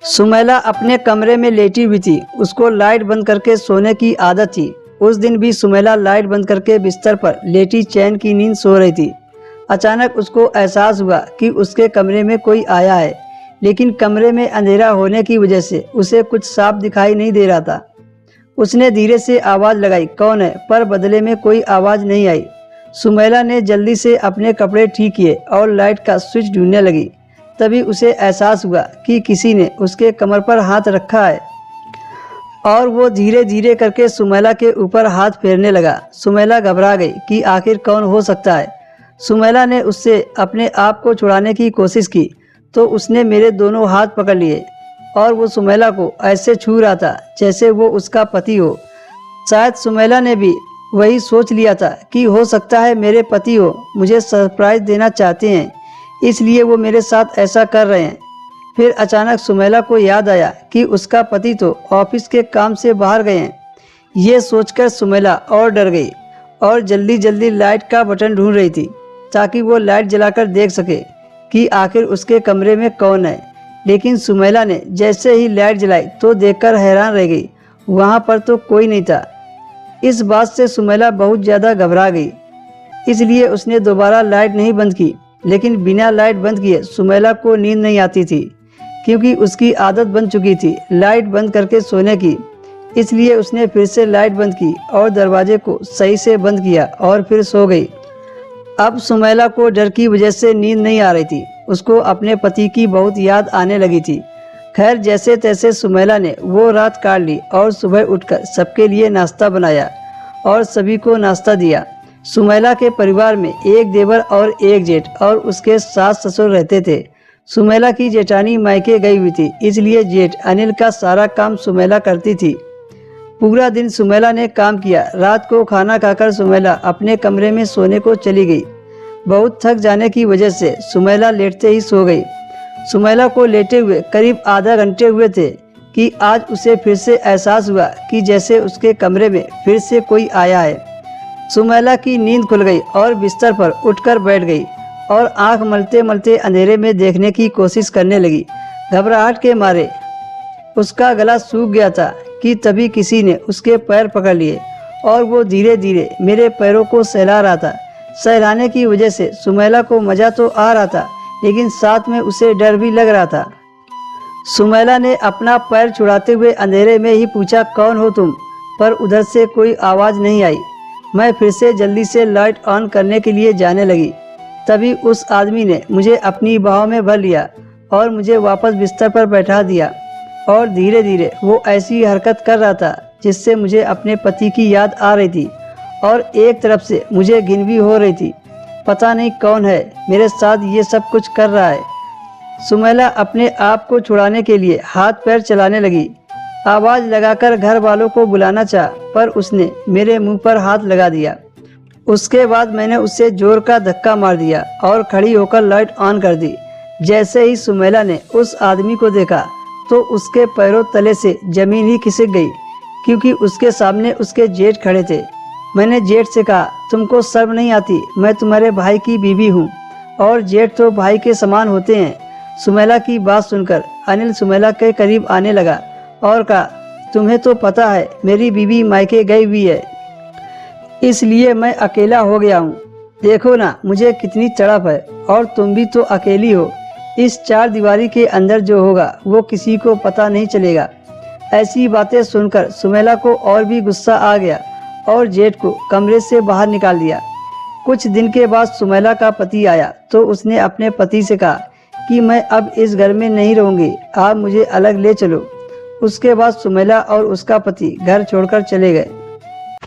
सुमैला अपने कमरे में लेटी हुई थी। उसको लाइट बंद करके सोने की आदत थी। उस दिन भी सुमैला लाइट बंद करके बिस्तर पर लेटी चैन की नींद सो रही थी। अचानक उसको एहसास हुआ कि उसके कमरे में कोई आया है, लेकिन कमरे में अंधेरा होने की वजह से उसे कुछ साफ दिखाई नहीं दे रहा था। उसने धीरे से आवाज़ लगाई, कौन है, पर बदले में कोई आवाज़ नहीं आई। सुमैला ने जल्दी से अपने कपड़े ठीक किए और लाइट का स्विच ढूंढने लगी। तभी उसे एहसास हुआ कि किसी ने उसके कमर पर हाथ रखा है और वो धीरे धीरे करके सुमैला के ऊपर हाथ फेरने लगा। सुमैला घबरा गई कि आखिर कौन हो सकता है। सुमैला ने उससे अपने आप को छुड़ाने की कोशिश की तो उसने मेरे दोनों हाथ पकड़ लिए और वो सुमैला को ऐसे छू रहा था जैसे वो उसका पति हो। शायद सुमैला ने भी वही सोच लिया था कि हो सकता है मेरे पति हो, मुझे सरप्राइज देना चाहते हैं, इसलिए वो मेरे साथ ऐसा कर रहे हैं। फिर अचानक सुमैला को याद आया कि उसका पति तो ऑफिस के काम से बाहर गए हैं। ये सोचकर सुमैला और डर गई और जल्दी जल्दी लाइट का बटन ढूंढ रही थी ताकि वो लाइट जलाकर देख सके कि आखिर उसके कमरे में कौन है। लेकिन सुमैला ने जैसे ही लाइट जलाई तो देखकर हैरान रह गई, वहाँ पर तो कोई नहीं था। इस बात से सुमैला बहुत ज़्यादा घबरा गई, इसलिए उसने दोबारा लाइट नहीं बंद की। लेकिन बिना लाइट बंद किए सुमैला को नींद नहीं आती थी, क्योंकि उसकी आदत बन चुकी थी लाइट बंद करके सोने की। इसलिए उसने फिर से लाइट बंद की और दरवाजे को सही से बंद किया और फिर सो गई। अब सुमैला को डर की वजह से नींद नहीं आ रही थी। उसको अपने पति की बहुत याद आने लगी थी। खैर, जैसे तैसे सुमैला ने वो रात काट ली और सुबह उठकर सबके लिए नाश्ता बनाया और सभी को नाश्ता दिया। सुमैला के परिवार में एक देवर और एक जेठ और उसके सास ससुर रहते थे। सुमैला की जेठानी मायके गई हुई थी, इसलिए जेठ अनिल का सारा काम सुमैला करती थी। पूरा दिन सुमैला ने काम किया। रात को खाना खाकर सुमैला अपने कमरे में सोने को चली गई। बहुत थक जाने की वजह से सुमैला लेटते ही सो गई। सुमैला को लेटे हुए करीब आधा घंटे हुए थे कि आज उसे फिर से एहसास हुआ कि जैसे उसके कमरे में फिर से कोई आया है। सुमैला की नींद खुल गई और बिस्तर पर उठकर बैठ गई और आंख मलते मलते अंधेरे में देखने की कोशिश करने लगी। घबराहट के मारे उसका गला सूख गया था कि तभी किसी ने उसके पैर पकड़ लिए और वो धीरे धीरे मेरे पैरों को सहला रहा था। सहलाने की वजह से सुमैला को मज़ा तो आ रहा था, लेकिन साथ में उसे डर भी लग रहा था। सुमैला ने अपना पैर छुड़ाते हुए अंधेरे में ही पूछा, कौन हो तुम? पर उधर से कोई आवाज़ नहीं आई। मैं फिर से जल्दी से लाइट ऑन करने के लिए जाने लगी। तभी उस आदमी ने मुझे अपनी बाहों में भर लिया और मुझे वापस बिस्तर पर बैठा दिया और धीरे धीरे वो ऐसी हरकत कर रहा था जिससे मुझे अपने पति की याद आ रही थी और एक तरफ से मुझे घिन भी हो रही थी। पता नहीं कौन है मेरे साथ ये सब कुछ कर रहा है। सुमैला अपने आप को छुड़ाने के लिए हाथ पैर चलाने लगी। आवाज़ लगाकर घर वालों को बुलाना चाहा, पर उसने मेरे मुंह पर हाथ लगा दिया। उसके बाद मैंने उसे जोर का धक्का मार दिया और खड़ी होकर लाइट ऑन कर दी। जैसे ही सुमैला ने उस आदमी को देखा तो उसके पैरों तले से जमीन ही खिसक गई, क्योंकि उसके सामने उसके जेठ खड़े थे। मैंने जेठ से कहा, तुमको शर्म नहीं आती? मैं तुम्हारे भाई की बीवी हूँ और जेठ तो भाई के समान होते हैं। सुमैला की बात सुनकर अनिल सुमैला के करीब आने लगा और कहा, तुम्हें तो पता है मेरी बीवी मायके गई हुई है, इसलिए मैं अकेला हो गया हूँ। देखो ना मुझे कितनी तड़प है, और तुम भी तो अकेली हो। इस चार दीवारी के अंदर जो होगा वो किसी को पता नहीं चलेगा। ऐसी बातें सुनकर सुमैला को और भी गुस्सा आ गया और जेठ को कमरे से बाहर निकाल दिया। कुछ दिन के बाद सुमैला का पति आया तो उसने अपने पति से कहा कि मैं अब इस घर में नहीं रहूँगी, आप मुझे अलग ले चलो। उसके बाद सुमैला और उसका पति घर छोड़कर चले गए।